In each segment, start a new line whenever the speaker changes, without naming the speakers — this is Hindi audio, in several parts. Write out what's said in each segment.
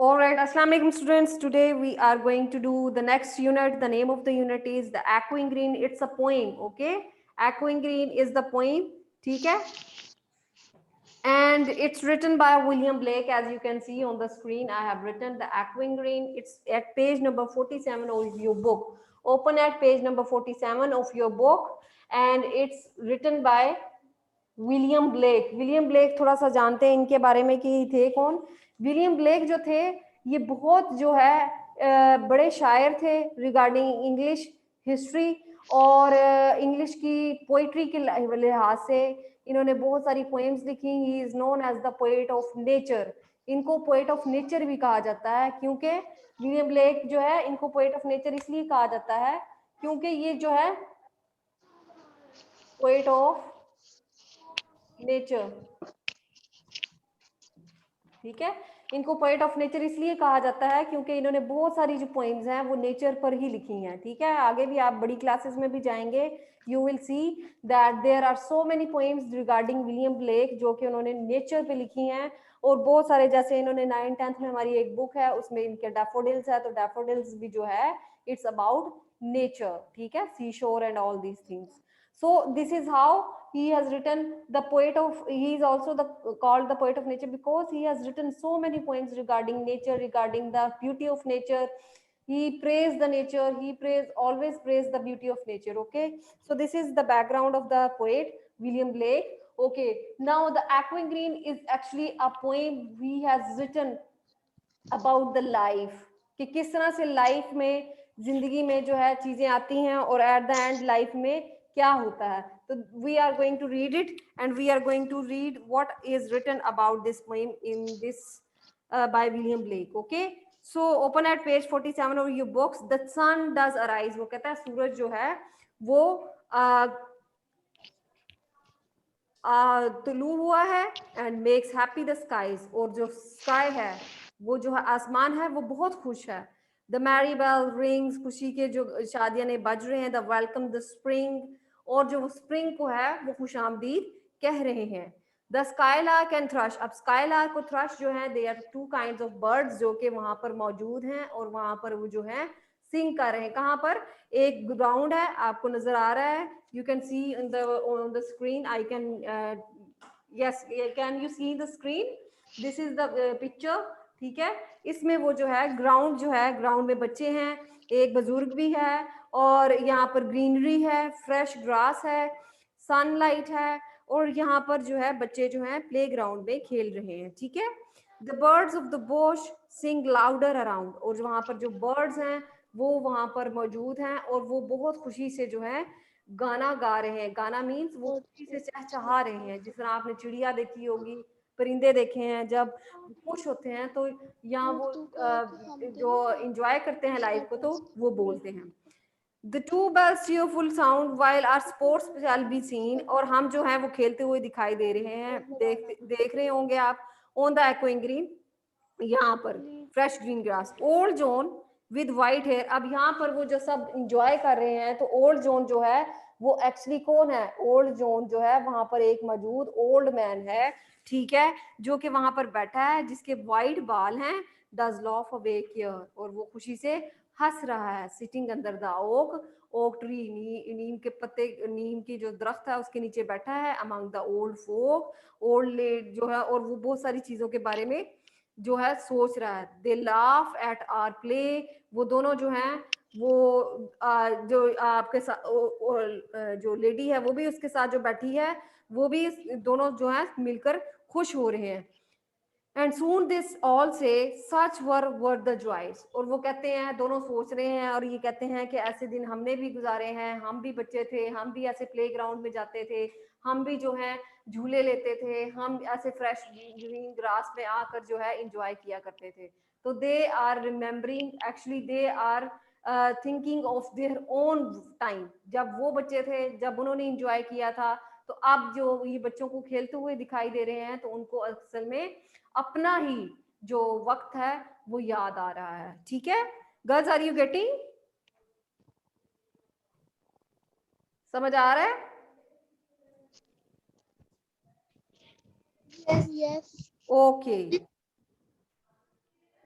All right, Assalamu alaikum students. Today we are going to do the next unit. The name of the unit is the Echoing Green. It's a poem, okay? Echoing Green is the poem, ठीक है? And it's written by William Blake. As you can see on the screen, I have written the Echoing Green. It's at page number 47 of your book. Open at page number 47 of your book, and it's written by William Blake. William Blake थोड़ा सा जानते हैं इनके बारे में कि थे कौन। विलियम ब्लेक जो थे ये बहुत जो है बड़े शायर थे रिगार्डिंग इंग्लिश हिस्ट्री और इंग्लिश की पोइट्री के लिहाज से इन्होंने बहुत सारी पोएम्स लिखी। He is known as the poet of nature. इनको पोएट ऑफ नेचर भी कहा जाता है क्योंकि विलियम ब्लेक जो है इनको पोएट ऑफ नेचर इसलिए कहा जाता है क्योंकि ये जो है पोएट ऑफ नेचर, ठीक है। इनको पोएट ऑफ नेचर इसलिए कहा जाता है क्योंकि इन्होंने बहुत सारी जो पोएम्स हैं वो नेचर पर ही लिखी हैं, ठीक है। आगे भी आप बड़ी क्लासेस में भी जाएंगे, you will see that there are so many poems regarding William Blake जो कि उन्होंने नेचर पे लिखी हैं। और बहुत सारे, जैसे इन्होंने 9th-10th में हमारी एक बुक है उसमें इनके डैफोडिल्स है, तो डैफोडिल्स भी जो है इट्स अबाउट नेचर, ठीक है, सी शोर and all these things. So this is how he has written the poet of, he is also called the poet of nature because he has written so many poems regarding nature, regarding the beauty of nature. He praised the nature, always praised the beauty of nature, okay. So this is the background of the poet William Blake, okay. Now the Echoing Green is actually a poem he has written about the life, कि किस तरह से लाइफ में, जिंदगी में जो है चीजें आती हैं और एट द एंड लाइफ में क्या होता है। तो we are going to read it and we are going to read what is written about this poem in this by William Blake, okay. So open at page 47 of your books. The sun does arise, वो कहता है सूरज जो है वो तुलू हुआ है and makes happy the skies, और जो स्काई है वो जो है आसमान है वो बहुत खुश है। द मैरी बेल रिंग्स, खुशी के जो शादियां ने बज रहे हैं। द वेलकम द स्प्रिंग, और जो स्प्रिंग को है वो खुश आमदीद कह रहे हैं। द स्काईलार्क एंड थ्रश, अब स्काईलार्क और थ्रश जो है they are two kinds of birds जो कि वहां पर मौजूद हैं और वहां पर वो जो है सिंग कर रहे हैं। कहाँ पर? एक ग्राउंड है, आपको नजर आ रहा है, you can see on the screen. I can yes, can you see the screen? This is the picture, ठीक है। इसमें वो जो है ग्राउंड, जो है ग्राउंड में बच्चे हैं, एक बुजुर्ग भी है और यहाँ पर ग्रीनरी है, फ्रेश ग्रास है, सनलाइट है, और यहाँ पर जो है बच्चे जो हैं प्ले ग्राउंड में खेल रहे हैं, ठीक है। The birds of the bush sing louder around, और वहां पर जो बर्ड्स हैं वो वहां पर मौजूद हैं और वो बहुत खुशी से जो है गाना गा रहे हैं। गाना मीन्स वो खुशी से चहचहा रहे हैं। जिस तरह आपने चिड़िया देखी होगी, परिंदे देखे हैं, जब खुश होते हैं तो यहाँ वो जो इंजॉय करते हैं लाइफ को तो वो बोलते हैं। The two bells cheerful sound while our sports shall be seen, और हम जो है वो खेलते हुए दिखाई दे रहे हैं, देख रहे होंगे आप ऑन द Echoing Green, यहाँ पर fresh green grass. Old John with white hair, अब यहाँ पर वो जो सब इंजॉय कर रहे हैं तो ओल्ड जोन जो है वो एक्चुअली कौन है? ओल्ड जोन जो है वहां पर एक मौजूद ओल्ड मैन है, ठीक है, जो कि वहां पर बैठा है, जिसके वाइट बाल हैं। डज लॉफ अवेक हियर, और वो खुशी से हंस रहा है। Sitting under the oak tree, नीम के पत्ते, नीम की जो दरख्त है उसके नीचे बैठा है। Among the old folk, old lad जो है, और वो बहुत सारी चीजों के बारे में जो है सोच रहा है। They laugh at our play, वो दोनों जो हैं वो जो आपके साथ जो लेडी है वो भी उसके साथ जो बैठी है वो भी, दोनों जो है मिलकर खुश हो रहे हैं। एंड सून दिस ऑल से सच वर द जॉयस, और वो कहते हैं, दोनों सोच रहे हैं और ये कहते हैं कि ऐसे दिन हमने भी गुजारे हैं, हम भी बच्चे थे, हम भी ऐसे प्ले ग्राउंड में जाते थे, हम भी जो है झूले लेते थे, हम ऐसे फ्रेश ग्रीन ग्रास में आकर जो है इंजॉय किया करते थे। तो they are remembering, actually they are thinking of their own time, जब वो बच्चे थे, जब उन्होंने इंजॉय किया था। तो अब जो ये बच्चों को खेलते हुए दिखाई दे रहे हैं तो उनको असल में अपना ही जो वक्त है वो याद आ रहा है, ठीक है। Girls, are you getting? समझ आ रहा है?
Yes, yes.
ओके,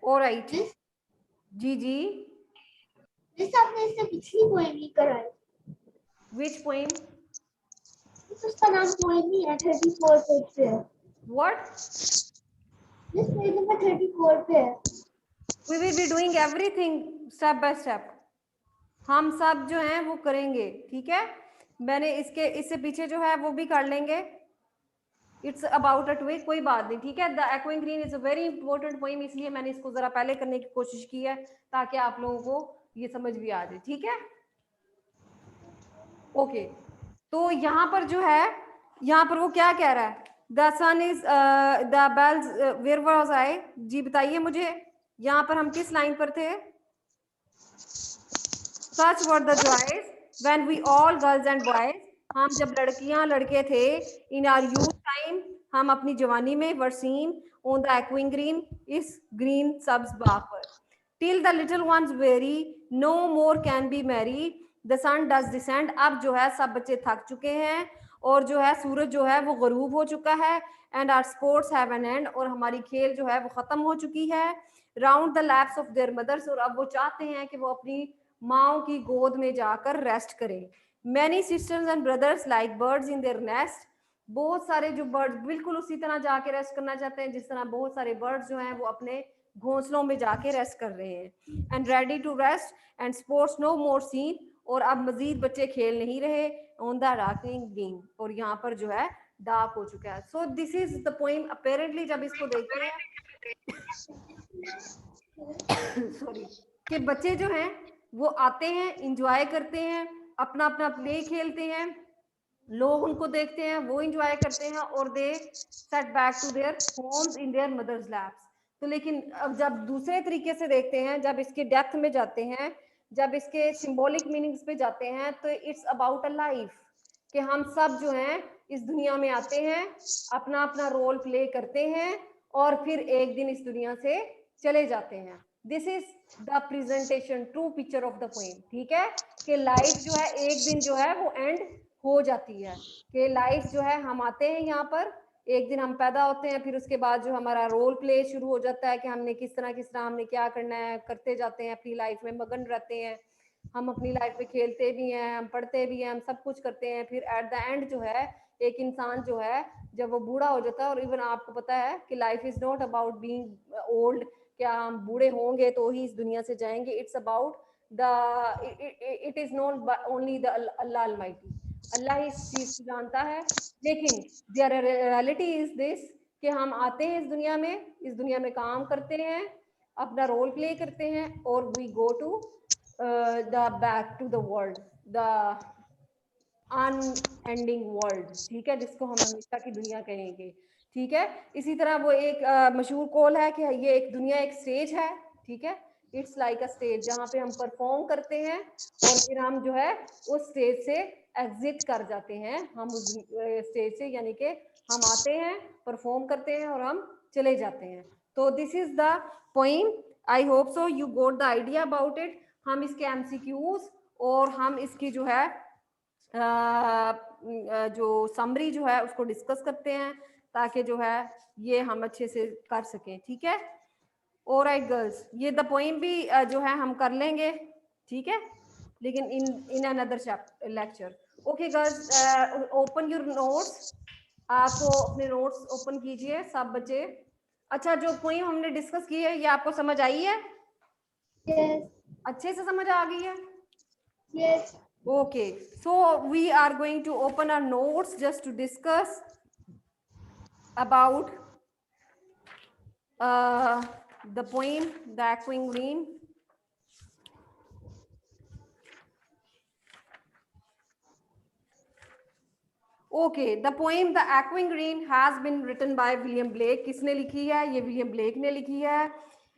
ऑलराइट जी जी
मिस आपने इससे पिछली पोएम नहीं कराई।
विच पोएम
उसका नाम पोएम नहीं है, 34 पेज पे है।
व्हाट
मिस पेज नंबर 34 पे है।
We will be doing everything step by step, हम सब जो हैं वो करेंगे, ठीक है। मैंने इससे पीछे जो है वो भी कर लेंगे, इट्स अबाउट अ ट्विग, कोई बात नहीं, ठीक है। The echoing green is a very important poem, इसलिए मैंने इसको जरा पहले करने की कोशिश की है ताकि आप लोगों को ये समझ भी आ जाए, ठीक है। ओके तो यहाँ पर जो है, यहाँ पर वो क्या कह रहा है, the sun is the bells where was I, जी बताइए मुझे, यहाँ पर हम किस लाइन पर थे। Such were the joys when we all girls and boys, हम जब लड़कियां लड़के थे, इन आर यूथ टाइम, हम अपनी जवानी में, were seen on the echoing green, इस ग्रीन सब्ज बाग पर, till the little ones weary no more can be merry, the sun does descend, अब जो है सब बच्चे थक चुके हैं और जो है सूरज जो है वो गरूब हो चुका है, and our sports have an end, और हमारी खेल जो है वो खत्म हो चुकी है, round the laps of their mothers, और अब वो चाहते हैं कि वो अपनी माओ की गोद में जाकर रेस्ट करें। Many sisters and brothers like birds in their nest, बहुत सारे जो बर्ड्स बिल्कुल उसी तरह जाके रेस्ट करना चाहते हैं जिस तरह बहुत सारे बर्ड्स जो हैं वो अपने घोंसलों में जाके रेस्ट कर रहे हैं, and ready to rest and sports no more seen, और अब मजीद बच्चे खेल नहीं रहे, ऑन द डार्किंग ग्रीन, और यहाँ पर जो है डार्क हो चुका है। सो this is the poem, apparently जब इसको देखते हैं सॉरी, कि बच्चे जो हैं वो आते हैं, इंजॉय करते हैं, अपना अपना प्ले खेलते हैं, लोग उनको देखते हैं, वो इंजॉय करते हैं, और they set back to their homes in their mothers laps. तो लेकिन अब जब दूसरे तरीके से देखते हैं, जब इसके डेप्थ में जाते हैं, जब इसके सिंबॉलिक मीनिंग्स पे जाते हैं, तो इट्स अबाउट अ लाइफ, कि हम सब जो हैं इस दुनिया में आते हैं, अपना अपना रोल प्ले करते हैं, और फिर एक दिन इस दुनिया से चले जाते हैं। This is the presentation, true picture of the poem, ठीक है, कि लाइफ जो है एक दिन जो है वो एंड हो जाती है, कि लाइफ जो है हम आते हैं यहाँ पर, एक दिन हम पैदा होते हैं, फिर उसके बाद जो हमारा रोल प्ले शुरू हो जाता है कि हमने किस तरह हमने क्या करना है, करते जाते हैं, अपनी लाइफ में मगन रहते हैं, हम अपनी लाइफ में खेलते भी हैं, हम पढ़ते भी हैं, हम सब कुछ करते हैं, फिर एट द एंड जो है एक इंसान जो है जब वो बूढ़ा हो जाता है, और इवन आपको पता है कि life is not about being old, क्या हम बूढ़े होंगे तो ही इस दुनिया से जाएंगे, it's about the it is not only the Allah almighty, अल्लाह ही इस चीज को जानता है, लेकिन देयर रियलिटी इज दिस, कि हम आते हैं इस दुनिया में काम करते हैं, अपना रोल प्ले करते हैं, और we go to the back to the world, the unending world, ठीक है, जिसको हम हमेशा की दुनिया कहेंगे, ठीक है। इसी तरह वो एक मशहूर कॉल है कि ये एक दुनिया एक स्टेज है, ठीक है, इट्स लाइक अ स्टेज, जहाँ पे हम परफॉर्म करते हैं और फिर हम जो है उस स्टेज से एग्जिट कर जाते हैं, हम उस स्टेज से, यानी कि हम आते हैं, परफॉर्म करते हैं और हम चले जाते हैं। तो this is the poem, I hope so you got the idea about it. हम इसके एमसीक्यूज और हम इसकी जो है जो समरी जो है उसको डिस्कस करते हैं, ताकि जो है ये हम अच्छे से कर सकें, ठीक है। ऑलराइट गर्ल्स, ये द पोइम भी जो है हम कर लेंगे, ठीक है, लेकिन in another lecture. Okay girls, open your notes, आपको अपने नोट्स ओपन कीजिए सब बच्चे। अच्छा, जो पोइम हमने डिस्कस की है ये आपको समझ आई है?
Yes.
अच्छे से समझ आ गई है?
Yes.
Okay, so we are going to open our notes just to discuss about the poem The Echoing Green. Okay, the poem The Echoing Green has been written by William Blake. किसने लिखी है? ये विलियम ब्लेक ने लिखी है।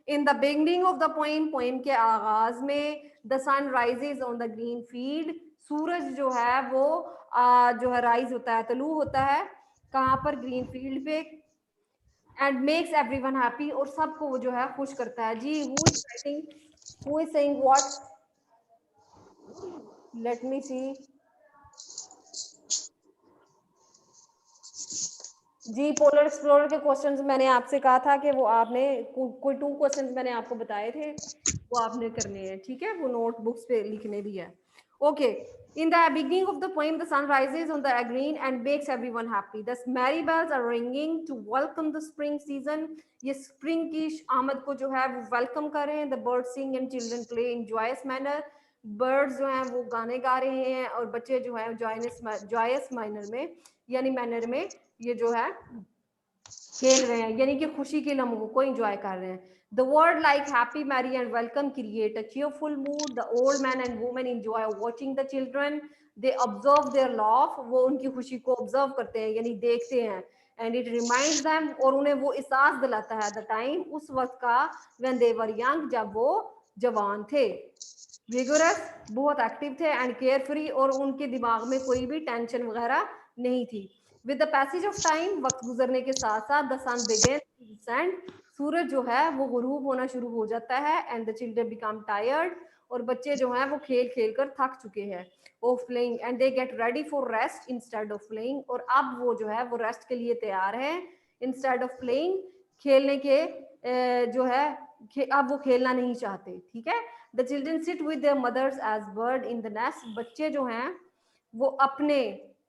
In the beginning of the poem, poem के आगाज में, the sun rises on the green field, सूरज जो है वो जो है राइज होता है, तलू होता है, कहाँ पर? ग्रीन फील्ड पे, एंड मेक्स एवरीवन हैप्पी, और सबको वो जो है खुश करता है जी। Who is writing, who is saying what? Let me see. जी पोलर एक्सप्लोरर के क्वेश्चंस मैंने आपसे कहा था कि वो आपने कोई 2 क्वेश्चंस मैंने आपको बताए थे, वो आपने करने हैं, ठीक है, वो नोटबुक्स पे लिखने भी है। Okay, in the beginning of the poem the sun rises on the green and makes everyone happy, the merry bells are ringing to welcome the spring season, ये स्प्रिंग की आमद को जो है वो वेलकम कर रहे हैं। The bird sing and children play in joyous manner, birds जो हैं वो गाने गा रहे हैं और बच्चे जो हैं जॉयस माइनर में यानी मैनर में ये जो है खेल रहे हैं, यानी कि खुशी के लम्हों को एंजॉय कर रहे हैं। The word like happy Mary and welcome create a cheerful mood, the old man and woman enjoy watching the children, they observe their laugh, वो उनकी खुशी को ऑब्जर्व करते हैं यानी देखते हैं, एंड इट रिमाइंड्स देम, और उन्हें वो एहसास दिलाता है द टाइम, उस वक्त का, व्हेन दे वर यंग, जब वो जवान थे, विगोरस बहुत एक्टिव थे, एंड केयर फ्री, और उनके दिमाग में कोई भी टेंशन वगैरह नहीं थी। With the passage of time, वक्त गुजरने के साथ साथ, the sun begin to descend, सूरज जो है वो गुरूब होना शुरू हो जाता है, and the children become tired, और बच्चे जो हैं वो खेल खेल कर थक चुके हैं, of playing, and they get ready for rest instead of playing, और अब वो जो है वो रेस्ट के लिए तैयार है इंस्टेड ऑफ प्लेइंग, खेलने के जो है अब वो खेलना नहीं चाहते, ठीक है। The children sit with their mothers as bird in the nest, बच्चे जो हैं वो अपने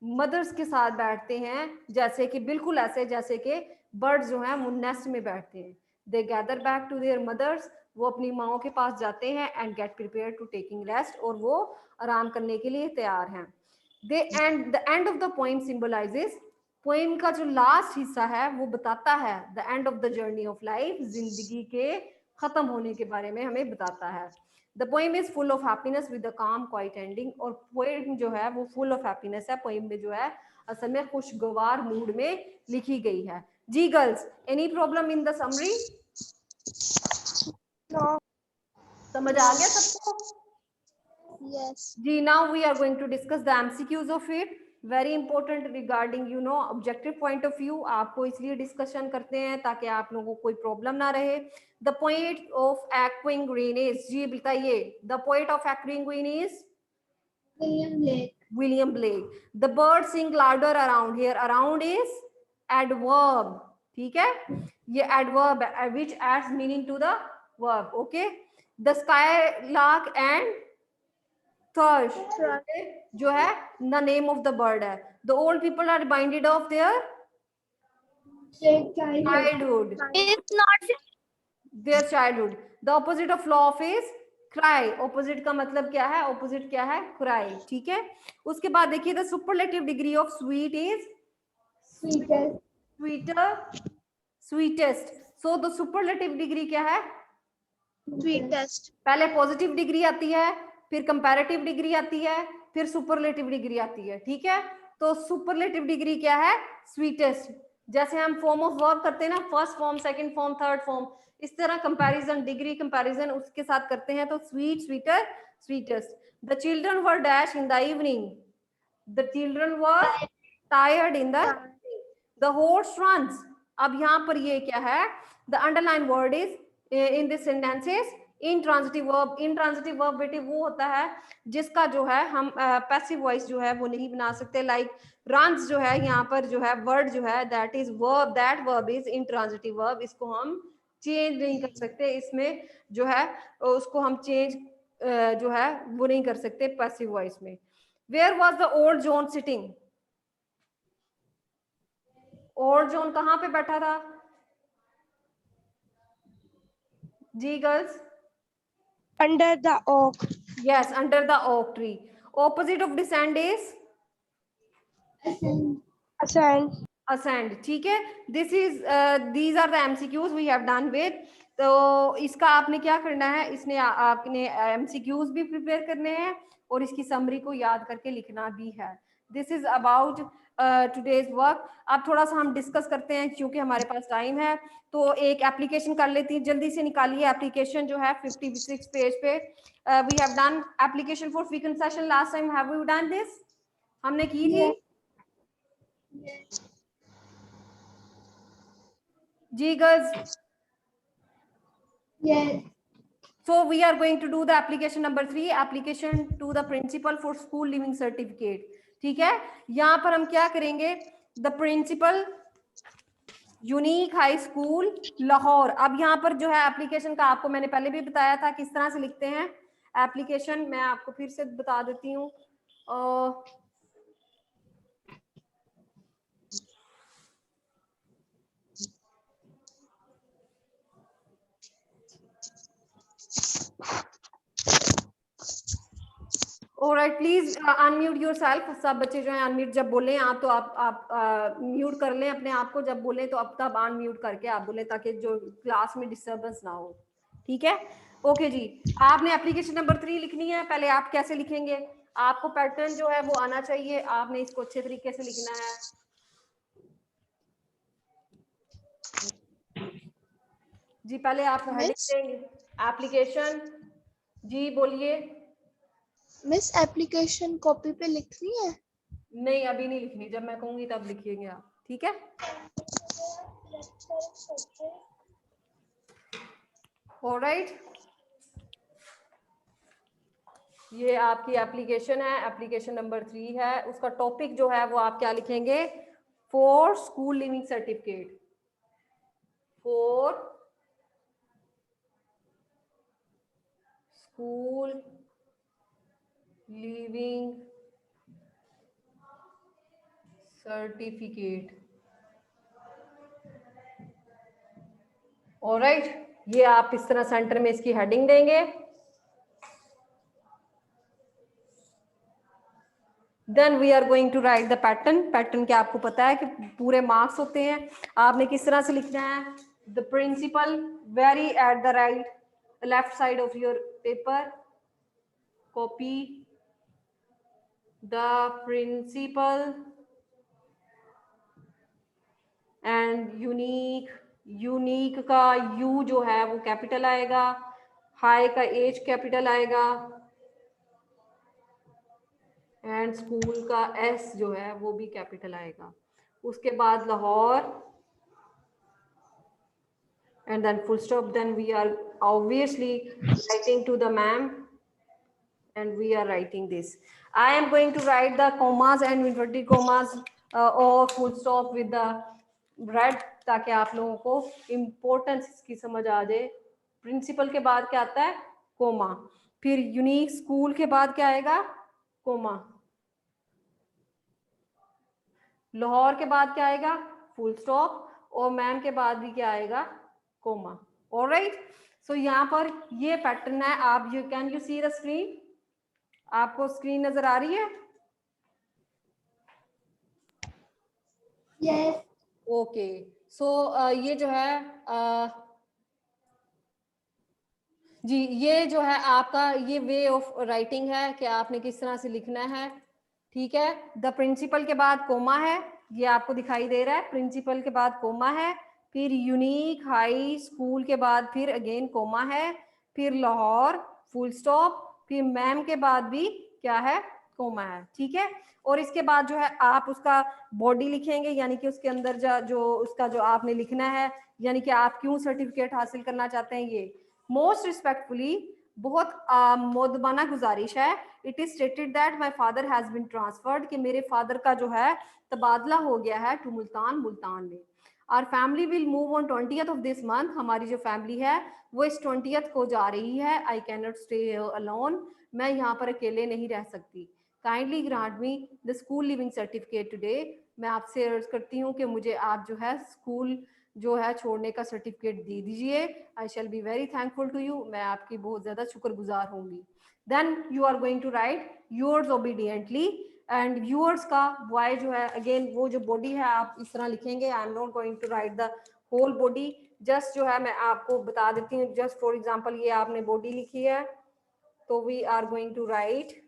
मदर्स के साथ बैठते हैं जैसे कि बिल्कुल ऐसे जैसे कि बर्ड्स जो हैं वो नेस्ट में बैठते हैं। They gather back to their mothers, वो अपनी माओ के पास जाते हैं, and get prepare to taking rest, और वो आराम करने के लिए तैयार हैं। They and the end of the poem symbolizes, poem का जो लास्ट हिस्सा है वो बताता है the end of the journey of life, जिंदगी के खत्म होने के बारे में हमें बताता है। The poem is full of happiness with the काम क्वाइट एंडिंग, और पोएम जो है वो फुल ऑफ हैप्पीनेस है, पोएम में जो है असल में खुशगवार मूड में लिखी गई है। जी girls, any problem in the summary?
No.
समझ आ गया सबको?
Yes.
जी, now we are going to discuss the MCQs of it, very important regarding you know objective point of view, आपको इसलिए डिस्कशन करते हैं ताकि आप लोगों को कोई प्रॉब्लम ना रहे। The poet of echoing green is, जी बताइए, the poet of echoing green is
William Blake.
William Blake. The birds sing louder around, here around is adverb, ठीक है, ये adverb है which adds meaning to the verb, okay. The skylark and thrush जो है the name of the bird है। The old people are reminded of their childhood,
It's not.
their childhood. The opposite of laugh is cry, opposite का मतलब क्या है, opposite क्या है, cry, ठीक है। उसके बाद देखिए the superlative degree of sweet is
Sweetest.
sweeter, sweetest, so the superlative degree क्या है,
Sweetest.
पहले पॉजिटिव डिग्री आती है, फिर कंपैरेटिव डिग्री आती है, फिर सुपरलेटिव डिग्री आती है, ठीक है। तो सुपरलेटिव डिग्री क्या है, स्वीटेस्ट, जैसे हम फॉर्म ऑफ वर्ब करते हैं ना, first form, second form, third form, इस तरह कंपैरिजन, डिग्री कंपैरिजन उसके साथ करते हैं, तो sweet, sweeter, sweetest. The children were dash in the evening, the children were tired in the horse runs, अब यहाँ पर ये क्या है, the underline word is in this sentences intransitive verb. Intransitive verb बेटे वो होता है जिसका जो है हम पैसिव वॉइस जो है वो नहीं बना सकते, लाइक रन्स जो है यहाँ पर जो है वर्ड जो है that is verb, that verb is intransitive verb, इसको हम चेंज नहीं कर सकते, इसमें जो है उसको हम चेंज जो है वो नहीं कर सकते पैसिव वॉइस में। Where was the old John sitting, old John कहाँ पे बैठा था जी girls?
Under the oak.
Yes, under the oak tree. Opposite of descend is
Ascend.
ascend, ठीक है। This is these are the MCQs we have done with. तो इसका आपने क्या करना है, इसने आपने MCQs भी प्रिपेयर करने हैं और इसकी समरी को याद करके लिखना भी है। This is about today's work. अब थोड़ा सा हम डिस्कस करते हैं क्योंकि हमारे पास टाइम है, तो एक एप्लीकेशन कर लेती हैं, जल्दी से निकालिए एप्लीकेशन जो है 56 पेज पे। We have done application for frequent session last time, have we done this, हमने की थी जी girls?
Yes.
So we are going to do the application number 3, application to the principal for school living certificate, ठीक है। यहाँ पर हम क्या करेंगे, the principal unique high school Lahore. अब यहाँ पर जो है एप्लीकेशन का आपको मैंने पहले भी बताया था किस तरह से लिखते हैं एप्लीकेशन, मैं आपको फिर से बता देती हूँ। Alright, please unmute yourself. सब बच्चे जो हैं अनम्यूट जब बोलें आप तो आप म्यूट कर लें अपने आप को, जब बोलें तो अब तब अनम्यूट करके आप बोलें ताकि जो क्लास में डिस्टर्बेंस ना हो। ठीक है, ओके जी। आपने एप्लीकेशन नंबर 3 लिखनी है। पहले आप कैसे लिखेंगे, आपको पैटर्न जो है वो आना चाहिए, आपने इसको अच्छे तरीके से लिखना है। जी पहले आप हेडिंग देंगे एप्लीकेशन। जी बोलिए।
मिस एप्लीकेशन कॉपी पे लिखनी है?
नहीं अभी नहीं लिखनी, जब मैं कहूंगी तब लिखिएगा आप, ठीक है। ऑलराइट, ये आपकी एप्लीकेशन है, एप्लीकेशन नंबर 3 है। उसका टॉपिक जो है वो आप क्या लिखेंगे, for school leaving certificate, for school leaving certificate. Alright, ये आप इस तरह सेंटर में इसकी हेडिंग देंगे। Then we are going to write the pattern. Pattern क्या आपको पता है कि पूरे मार्क्स होते हैं, आपने किस तरह से लिखना है। The principal very at the right left side of your paper, copy the principal and unique. Unique का यू जो है वो कैपिटल आएगा, हाई का एच कैपिटल आएगा, एंड स्कूल का एस जो है वो भी कैपिटल आएगा। उसके बाद Lahore and then full stop. Then we are obviously writing to the ma'am and we are writing this. I am going to write the commas and inverted commas or full stop with the red ताकि आप लोगों को इम्पोर्टेंस इसकी समझ आ जाए। प्रिंसिपल के बाद क्या आता है, कोमा। फिर यूनिक स्कूल के बाद क्या आएगा, कोमा। लाहौर के बाद क्या आएगा, फुल स्टॉप। और मैम के बाद भी क्या आएगा, कोमा। ऑलराइट, सो यहाँ पर ये पैटर्न है। आप you can you see the screen, आपको स्क्रीन नजर आ रही है?
यस।
ओके, सो ये जो है जी ये जो है आपका ये वे ऑफ राइटिंग है कि आपने किस तरह से लिखना है। ठीक है, द प्रिंसिपल के बाद कोमा है, ये आपको दिखाई दे रहा है, प्रिंसिपल के बाद कोमा है, फिर यूनिक हाई स्कूल के बाद फिर अगेन कोमा है, फिर लाहौर फुल स्टॉप, फिर मैम के बाद भी क्या है, कोमा है। ठीक है, और इसके बाद जो है आप उसका बॉडी लिखेंगे, यानी कि उसके अंदर जो उसका जो आपने लिखना है, यानी कि आप क्यों सर्टिफिकेट हासिल करना चाहते हैं। ये मोस्ट रिस्पेक्टफुली बहुत मोदबाना गुजारिश है। It is stated that my father has been transferred, कि मेरे फादर का जो है तबादला हो गया है टू मुल्तान, मुल्तान में। Our family will move on 20th of this month, हमारी जो फैमिली है वो इस 20th को जा रही है। I can not stay alone, मैं यहाँ पर अकेले नहीं रह सकती। Kindly grant me the school leaving certificate today, मैं आपसे अर्ज करती हूँ कि मुझे आप जो है स्कूल जो है छोड़ने का सर्टिफिकेट दे दीजिए। I shall be very thankful to you, मैं आपकी बहुत ज्यादा शुक्रगुजार होंगी। Then you are going to write yours obediently, and viewers का वाई जो है अगेन वो जो बॉडी है आप इस तरह लिखेंगे। I am not going to write the whole body, just जो है मैं आपको बता देती हूँ। जस्ट फॉर एग्जाम्पल ये आपने बॉडी लिखी है, तो we are going to write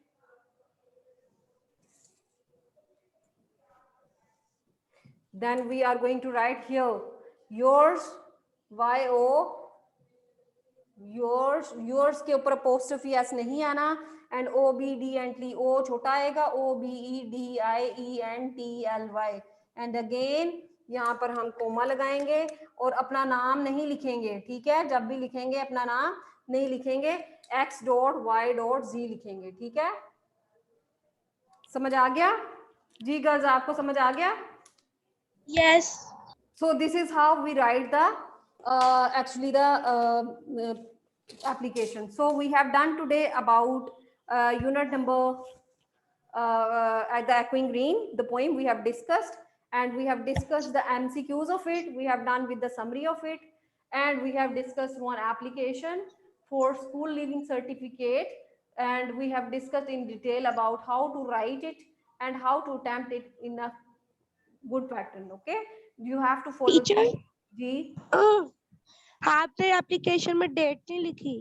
then we are going to write here yours, yo, yours, yours के ऊपर apostrophe s नहीं आना, and obediently o छोटा आएगा, obediently, and again यहाँ पर हम कोमा लगाएंगे और अपना नाम नहीं लिखेंगे। ठीक है, जब भी लिखेंगे अपना नाम नहीं लिखेंगे, x.y.z लिखेंगे। ठीक है, समझ आ गया जी गर्ल्स, आपको समझ आ गया?
Yes.
So this is how we write the actually the application. So we have done today about unit number at the Echoing Green, the poem we have discussed, and we have discussed the MCQs of it. We have done with the summary of it, and we have discussed one application for school leaving certificate, and we have discussed in detail about how to write it and how to attempt it in a good pattern. Okay, you have to follow
teacher
जी
आपने एप्लीकेशन में डेट नहीं लिखी.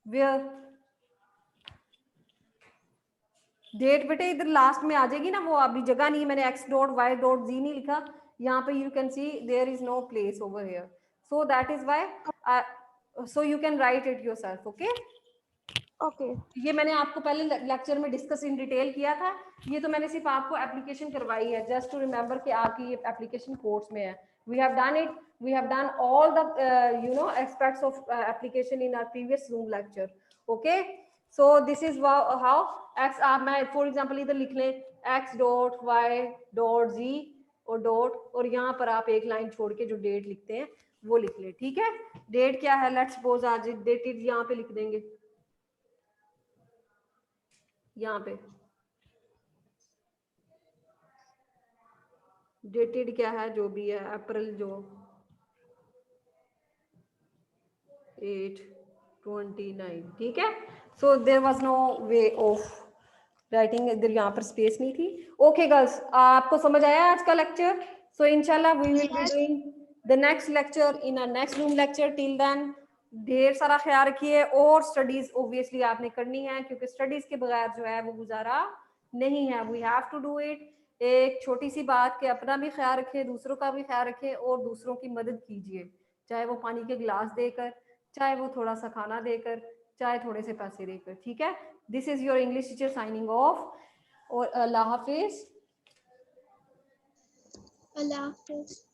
where डेट बेटे इधर लास्ट में आ जाएगी ना, वो अभी जगह नहीं है, मैंने x dot y dot z नहीं लिखा यहाँ पे. You can see there is no place over here, so that is why, so you can write it yourself. Okay,
okay.
ये मैंने आपको पहले लेक्चर में डिस्कस इन डिटेल किया था. ये तो मैंने सिर्फ आपको एप्लीकेशन करवाई है, जस्ट टू रिमेम्बर कि आपकी ये एप्लीकेशन कोर्स में है. We have done it, we have done all the you know aspects of application in our previous room lecture. Okay, so this is how x, आप मैं फॉर एग्जांपल इधर लिख लें x dot y dot z और डॉट, और यहाँ पर आप एक लाइन छोड़ के जो डेट लिखते हैं वो लिख लें. ठीक है, डेट क्या है, लेट्स सपोज आज डेटेड यहाँ पे लिख देंगे, यहाँ पे डेटेड क्या है जो भी है, अप्रैल जो 8/29. ठीक है, so there was no way of writing, इधर यहाँ पर स्पेस नहीं थी. ओके गर्ल्स, आपको समझ आया आज का लेक्चर? सो इंशाल्लाह we will be doing the next lecture in a next room lecture. Till then ढेर सारा ख्याल रखिए, और स्टडीज ऑब्वियसली आपने करनी है, क्योंकि स्टडीज के बगैर जो है वो गुजारा नहीं है. We have to do it. एक छोटी सी बात कि अपना भी ख्याल रखें, दूसरों का भी ख्याल रखें, और दूसरों की मदद कीजिए, चाहे वो पानी के गिलास देकर, चाहे वो थोड़ा सा खाना देकर, चाहे थोड़े से पैसे देकर. ठीक है, this is your English teacher signing off, और अल्लाह हाफिज.
Allah Hafiz.